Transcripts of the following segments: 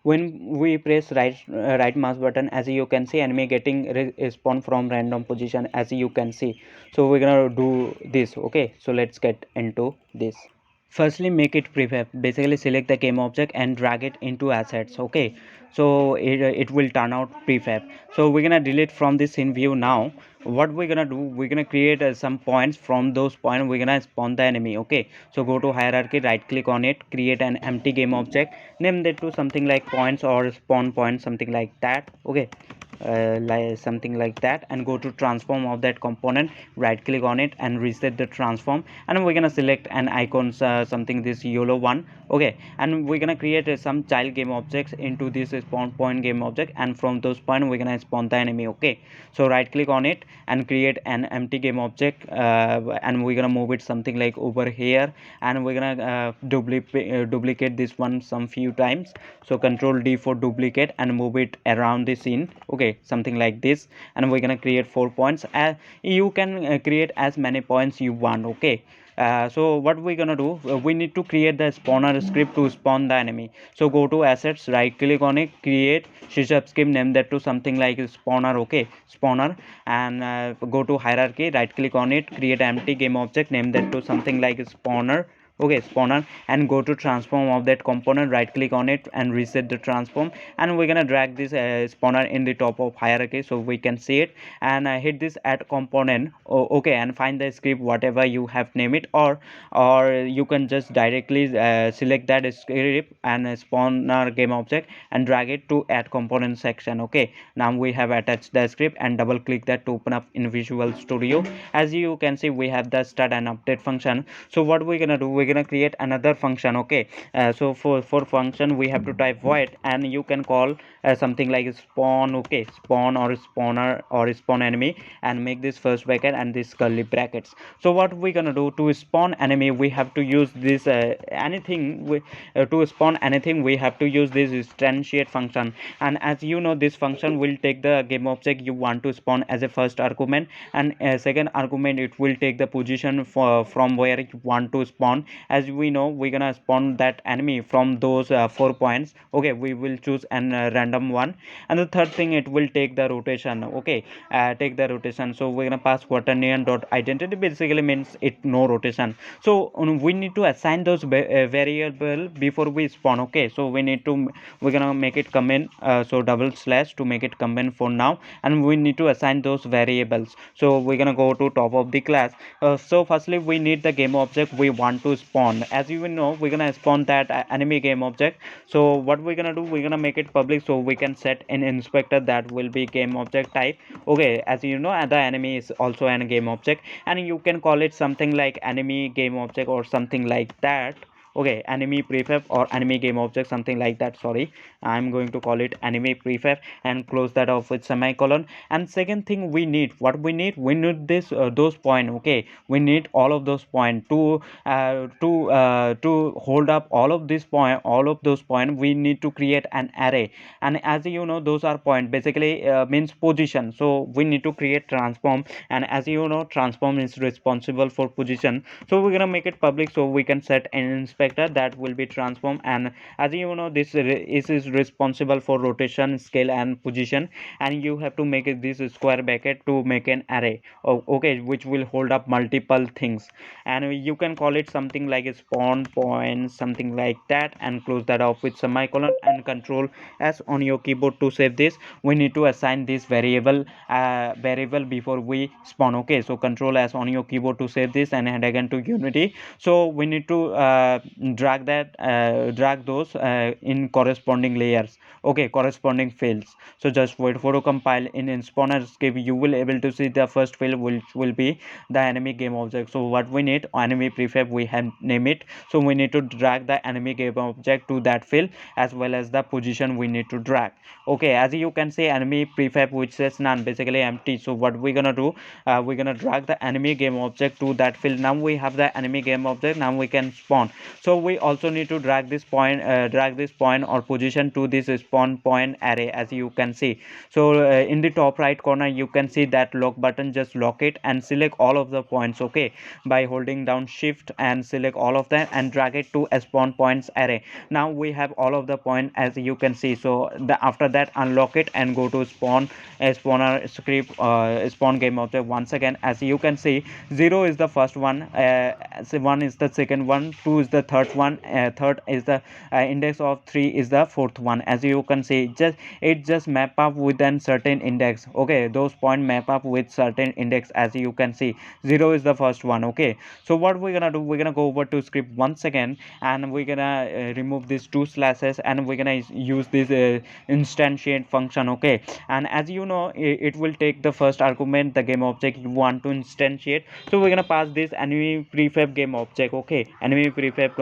when we press right mouse button, as you can see enemy getting spawn from random position, as you can see. So we're gonna do this. Okay, so let's get into this. Firstly, make it prefab. Basically select the game object and drag it into assets. Okay, so it will turn out prefab. So we're gonna delete from this scene view. Now what we're gonna do, we're gonna create some points. From those points we're gonna spawn the enemy. Okay, so go to hierarchy, right click on it, create an empty game object, name that to something like points or spawn point, something like that. Okay, like something like that, and go to transform of that component, right click on it and reset the transform, and we're gonna select an icon, something this yellow one. Okay, and we're gonna create some child game objects into this spawn point game object, and from those point we're gonna spawn the enemy. Okay, so right click on it and create an empty game object, and we're gonna move it something like over here, and we're gonna duplicate this one some few times. So control D for duplicate and move it around the scene. Okay, something like this, and we're gonna create 4 points. You can create as many points you want. Okay, so what we're gonna do, we need to create the spawner script to spawn the enemy. So go to assets, right click on it, create sysub script, name that to something like spawner. Okay, spawner, and go to hierarchy, right click on it, create empty game object, name that to something like spawner. Okay, spawner, and go to transform of that component, right click on it and reset the transform, and we're gonna drag this spawner in the top of hierarchy so we can see it, and hit this add component. Okay, and find the script whatever you have named it, or you can just directly select that script and spawner game object and drag it to add component section. Okay, now we have attached the script and double click that to open up in Visual Studio. As you can see, we have the start and update function. So what we're gonna do, we're gonna create another function. Okay, so for function we have to type void, and you can call something like spawn. Okay, spawn or spawner or spawn enemy, and make this first bracket and this curly brackets. So what we're gonna do, to spawn enemy we have to use this to spawn anything we have to use this instantiate function. And as you know, this function will take the game object you want to spawn as a first argument, and second argument it will take the position from where you want to spawn. As we know, we're gonna spawn that enemy from those 4 points. Okay, we will choose an random one, and the third thing, it will take the rotation. Okay, take the rotation, so we're gonna pass quaternion dot identity, basically means it no rotation. So we need to assign those variable before we spawn. Okay, so we're gonna make it comment, so double slash to make it comment for now, and we need to assign those variables. So we're gonna go to top of the class. So firstly we need the game object we want to spawn. As you know, we're gonna spawn that enemy game object. So what we're gonna do, we're gonna make it public so we can set an inspector that will be game object type. Okay, as you know, the enemy is also an game object, and you can call it something like enemy game object or something like that. Okay, enemy prefab or enemy game object, something like that. Sorry, I'm going to call it enemy prefab and close that off with semicolon. And second thing, we need what we need this those point. Okay, we need all of those point to hold up all of this point, all of those point. We need to create an array, and as you know, those are point, basically means position. So we need to create transform, and as you know, transform is responsible for position. So we're gonna make it public so we can set an inspector that will be transform, and as you know, is responsible for rotation, scale and position, and you have to make it this square bracket to make an array. Okay, which will hold up multiple things, and you can call it something like a spawn point, something like that, and close that off with semicolon and control S on your keyboard to save this. We need to assign this variable before we spawn. Okay, so control S on your keyboard to save this and head again to Unity. So we need to drag those in corresponding layers. Okay, corresponding fields. So just wait for to compile. In spawner script you will able to see the first field which will be the enemy game object. So what we need, enemy prefab we have name it, so we need to drag the enemy game object to that field, as well as the position we need to drag. Okay, as you can see, enemy prefab which says none, basically empty. So what we're gonna do, we're gonna drag the enemy game object to that field. Now we have the enemy game object, now we can spawn. So we also need to drag this point or position to this spawn point array, as you can see. So in the top right corner you can see that lock button. Just lock it and select all of the points, okay, by holding down shift and select all of them and drag it to a spawn points array. Now we have all of the point, as you can see. So after that, unlock it and go to spawn a spawner script, spawn game object once again. As you can see, 0 is the first one, 1 is the second one, 2 is the third one, third is the index of 3 is the fourth one. As you can see, just map up with a certain index, okay. Those point map up with certain index. As you can see, 0 is the first one, okay. So what we're gonna do, we're gonna go over to script once again, and we're gonna remove these two slashes, and we're gonna use this instantiate function, okay. And as you know, it will take the first argument, the game object you want to instantiate. So we're gonna pass this enemy prefab game object, okay, enemy prefab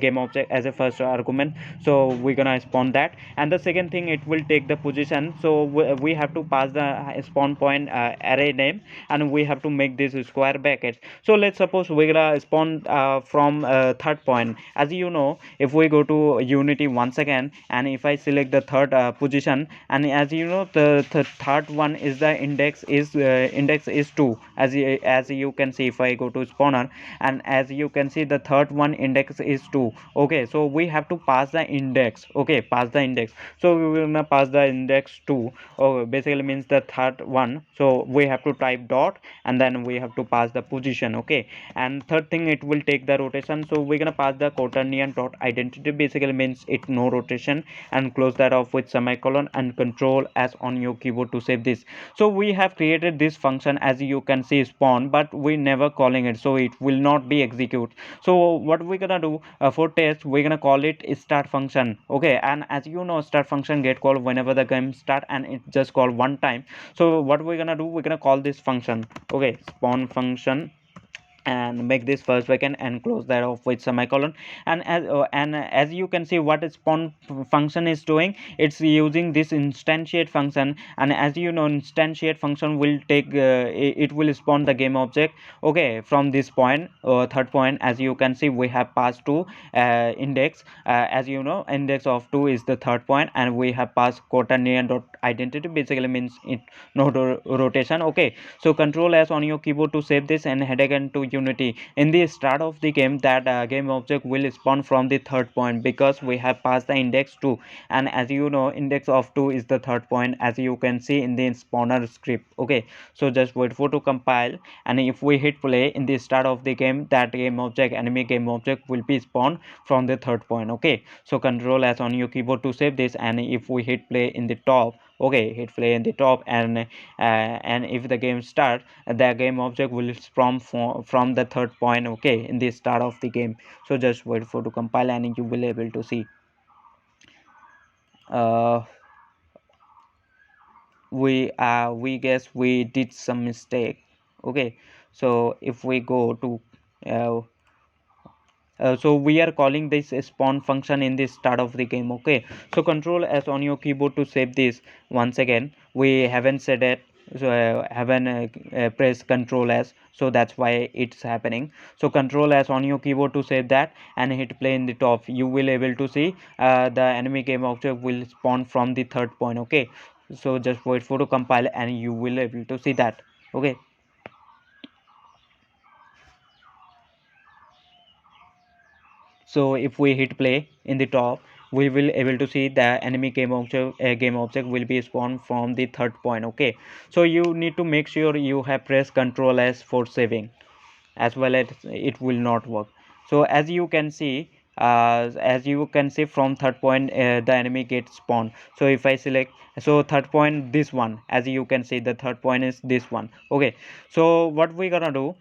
game object as a first argument. So we're gonna spawn that, and the second thing, it will take the position. So we have to pass the spawn point array name, and we have to make this square bracket. So let's suppose we're gonna spawn from third point. As you know, if we go to unity once again, and if I select the third position, and as you know, the third one is the index is 2. As you can see, if I go to spawner, and as you can see, the third one index is 2, okay. So we have to pass the index, okay, pass the index. So we will gonna pass the index 2, oh, basically means the third one. So we have to type dot, and then we have to pass the position, okay. And third thing, it will take the rotation. So we're gonna pass the quaternion dot identity, basically means it no rotation, and close that off with semicolon and control as on your keyboard to save this. So we have created this function, as you can see, spawn, but we never calling it, so it will not be execute. So what we're gonna do, for test, we're gonna call it start function, okay. And as you know, start function get called whenever the game start, and it just call one time. So what we're gonna do, we're gonna call this function, okay, spawn function, and make this first bracket and close that off with semicolon. And as you can see, what spawn function is doing, it's using this instantiate function. And as you know, instantiate function will take it will spawn the game object, okay, from this point, third point. As you can see, we have passed to index, as you know, index of 2 is the third point, and we have passed quaternion dot identity, basically means it no rotation, okay. So control s on your keyboard to save this, and head again to unity. In the start of the game, that game object will spawn from the third point, because we have passed the index 2. And as you know, index of 2 is the third point, as you can see in the spawner script, okay. So just wait for to compile, and if we hit play in the start of the game, that game object, enemy game object, will be spawned from the third point, okay. So control s on your keyboard to save this, and if we hit play in the top, okay, hit play in the top, and if the game start, the game object will from the third point, okay, in the start of the game. So just wait for to compile, and you will able to see uh we guess we did some mistake, okay. So if we go to uh, so we are calling this spawn function in the start of the game, okay. So control s on your keyboard to save this. Once again, we haven't said it, so haven't press control s, so that's why it's happening. So control s on your keyboard to save that, and hit play in the top. You will able to see the enemy game object will spawn from the third point, okay. So just wait for to compile, and you will able to see that, okay. So if we hit play in the top, we will able to see the enemy game object will be spawned from the third point, okay. So you need to make sure you have pressed control s for saving, as well as it will not work. So as you can see, from third point the enemy gets spawned. So if I select, so third point, this one, as you can see, the third point is this one, okay. So what we're gonna do,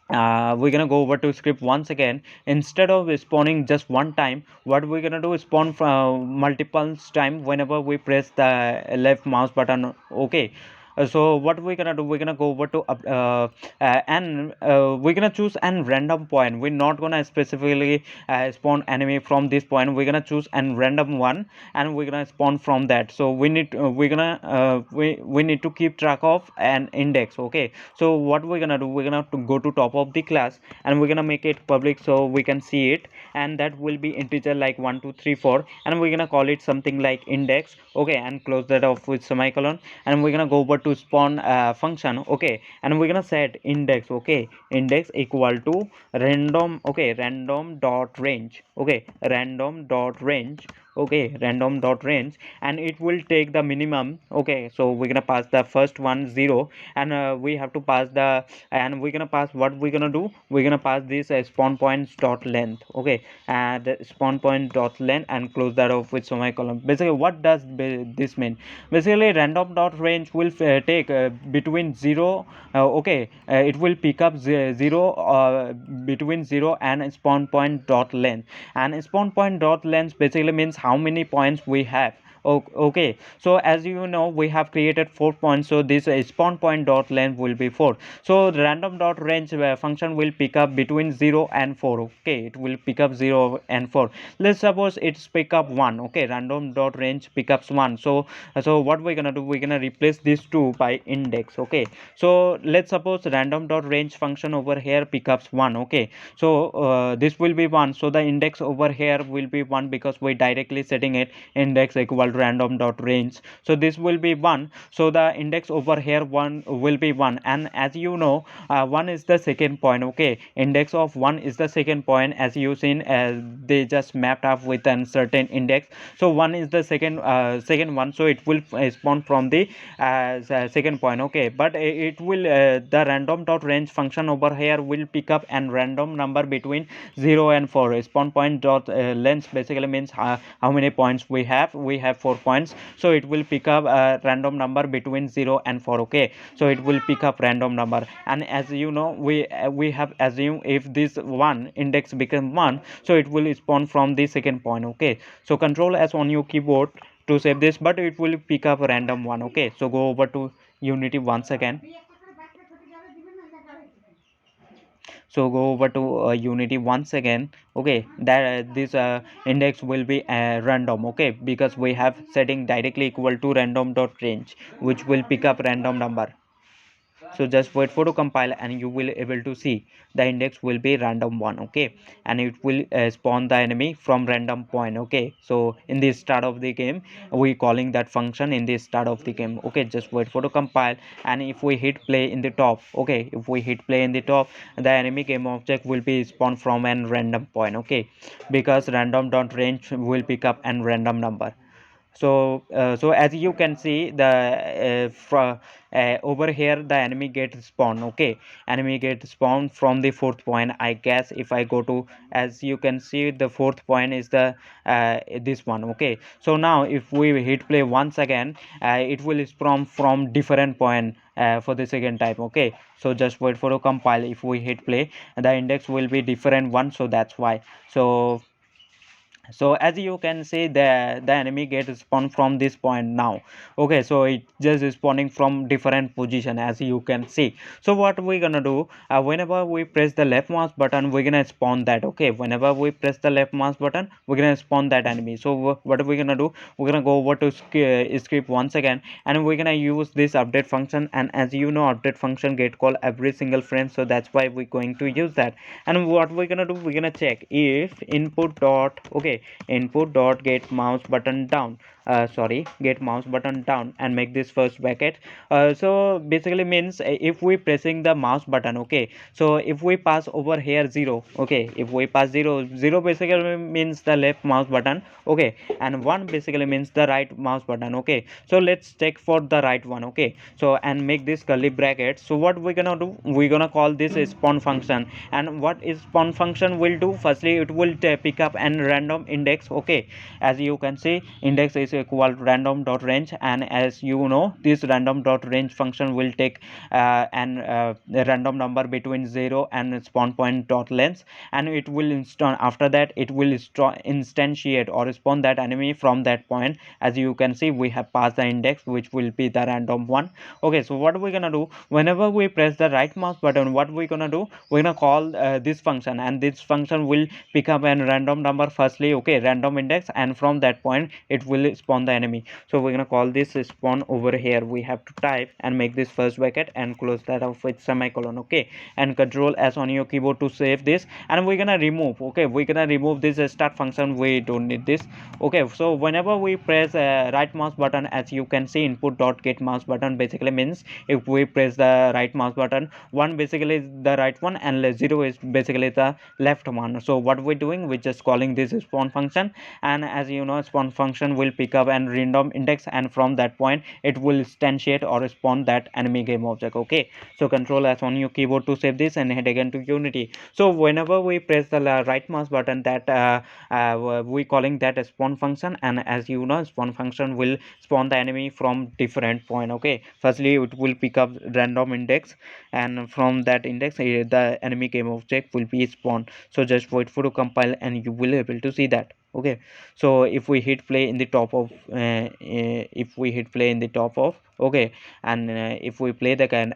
we're gonna go over to script once again. Instead of spawning just one time, what we're gonna do is spawn from multiple time whenever we press the left mouse button, okay. So what we're gonna do, we're gonna go over to and we're gonna choose an random point. We're not gonna specifically spawn enemy from this point. We're gonna choose an random one, and we're gonna spawn from that. So we're gonna we need to keep track of an index. Okay, so what we're gonna do, we're gonna to go to top of the class, and we're gonna make it public so we can see it, and that will be integer like 1 2 3 4, and we're gonna call it something like index. Okay, and close that off with semicolon, and we're gonna go over to spawn function. Okay, and we're gonna set index. Okay, index equal to random. Okay, random dot range. Okay, random dot range. Okay, random dot range, and it will take the minimum. Okay, so we're gonna pass the first one 0, and we have to pass the, and we're gonna pass, what we're gonna do, we're gonna pass this spawn points dot length. Okay, and spawn point dot length, and close that off with semicolon. Basically, what does this mean? Basically, random dot range will take between 0, okay, it will pick up 0 between 0 and spawn point dot length. And spawn point dot length basically means how many points we have. Okay, so as you know, we have created 4 points, so this spawn point dot length will be 4. So the random dot range function will pick up between 0 and 4. Okay, it will pick up 0 and 4. Let's suppose it's pick up 1. Okay, random dot range pickups 1. So what we're gonna do, we're gonna replace these two by index. Okay, so let's suppose random dot range function over here pickups 1. Okay, so this will be 1, so the index over here will be 1, because we're directly setting it index equal to random dot range. So this will be 1, so the index over here 1 will be 1. And as you know, 1 is the second point. Okay, index of 1 is the second point, as you seen, as they just mapped up with a certain index. So 1 is the second one, so it will spawn from the second point. Okay, but it will the random dot range function over here will pick up an random number between 0 and 4. Spawn point dot length basically means how many points we have 4 points, so it will pick up a random number between 0 and 4. Okay, so it will pick up random number. And as you know, we have assumed if this one index become 1, so it will spawn from the second point. Okay, so control s on your keyboard to save this, but it will pick up a random one. Okay, so go over to unity once again. So go over to unity once again. Okay, that this index will be random. Okay, because we have setting directly equal to random dot range, which will pick up random number. So just wait for to compile, and you will able to see the index will be random one. Okay, and it will spawn the enemy from random point. Okay, so in the start of the game, we calling that function in the start of the game. Okay, just wait for to compile, and if we hit play in the top, okay, if we hit play in the top, the enemy game object will be spawned from an random point. Okay, because random dot range will pick up an random number. So as you can see, the over here the enemy get spawned. Okay, enemy get spawned from the fourth point, I guess. If I go to, as you can see, the fourth point is the this one. Okay, so now if we hit play once again, it will spawn from different point for the second time. Okay, so just wait for a compile. If we hit play, the index will be different one, so that's why. So as you can see, the enemy gets spawned from this point now. Okay, so it just is spawning from different position, as you can see. So what we're gonna do, whenever we press the left mouse button, we're gonna spawn that. Okay, whenever we press the left mouse button, we're gonna spawn that enemy. So what are we gonna do, we're gonna go over to script once again, and we're gonna use this update function. And as you know, update function get called every single frame, so that's why we're going to use that. And what we're gonna do, we're gonna check if input dot, okay, input dot get mouse button down, sorry, get mouse button down, and make this first bracket. So basically means if we pressing the mouse button. Okay, so if we pass over here 0, okay, if we pass 0, 0 basically means the left mouse button. Okay, and 1 basically means the right mouse button. Okay, so let's check for the right one. Okay, so and make this curly bracket. So what we're gonna do, we're gonna call this a spawn function. And what is spawn function will do, firstly it will pick up an random index. Okay, as you can see, index is is equal to random dot range, and as you know, this random dot range function will take a random number between 0 and spawn point dot length, and it will after that it will instantiate or spawn that enemy from that point. As you can see, we have passed the index, which will be the random one. Okay, so what we're gonna do, whenever we press the right mouse button, what we're gonna do, we're gonna call this function, and this function will pick up a random number firstly, okay, random index, and from that point it will spawn the enemy. So we're gonna call this spawn over here. We have to type and make this first bracket and close that off with semicolon, okay, and control S on your keyboard to save this. And we're gonna remove, okay, we're gonna remove this start function, we don't need this. Okay, so whenever we press right mouse button, as you can see, input dot get mouse button basically means if we press the right mouse button, 1 basically is the right one and 0 is basically the left one. So what we're doing, we're just calling this spawn function, and as you know, spawn function will pick up an random index, and from that point it will instantiate or spawn that enemy game object. Okay, so control S on your keyboard to save this and head again to Unity. So whenever we press the right mouse button, that we calling that spawn function, and as you know, spawn function will spawn the enemy from different point. Okay, firstly it will pick up random index, and from that index the enemy game object will be spawned. So just wait for to compile and you will able to see that. Okay, so if we hit play in the top of if we hit play in the top of, okay, and if we play the game,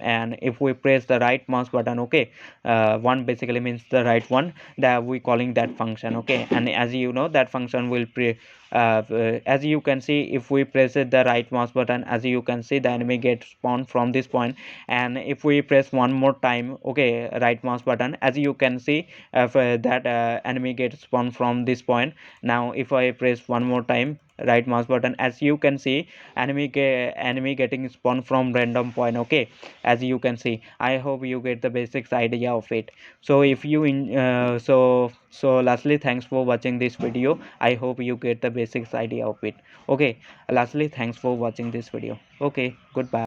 and if we press the right mouse button, okay, one basically means the right one, that we calling that function. Okay, and as you know, that function will as you can see, if we press it the right mouse button, as you can see, the enemy gets spawned from this point. And if we press one more time, okay, right mouse button, as you can see, that enemy gets spawned from this point. Now if I press one more time right mouse button, as you can see, enemy getting spawned from random point. Okay, as you can see, I hope you get the basics idea of it. So if you so lastly, thanks for watching this video. I hope you get the basics idea of it. Okay, lastly, thanks for watching this video. Okay, goodbye.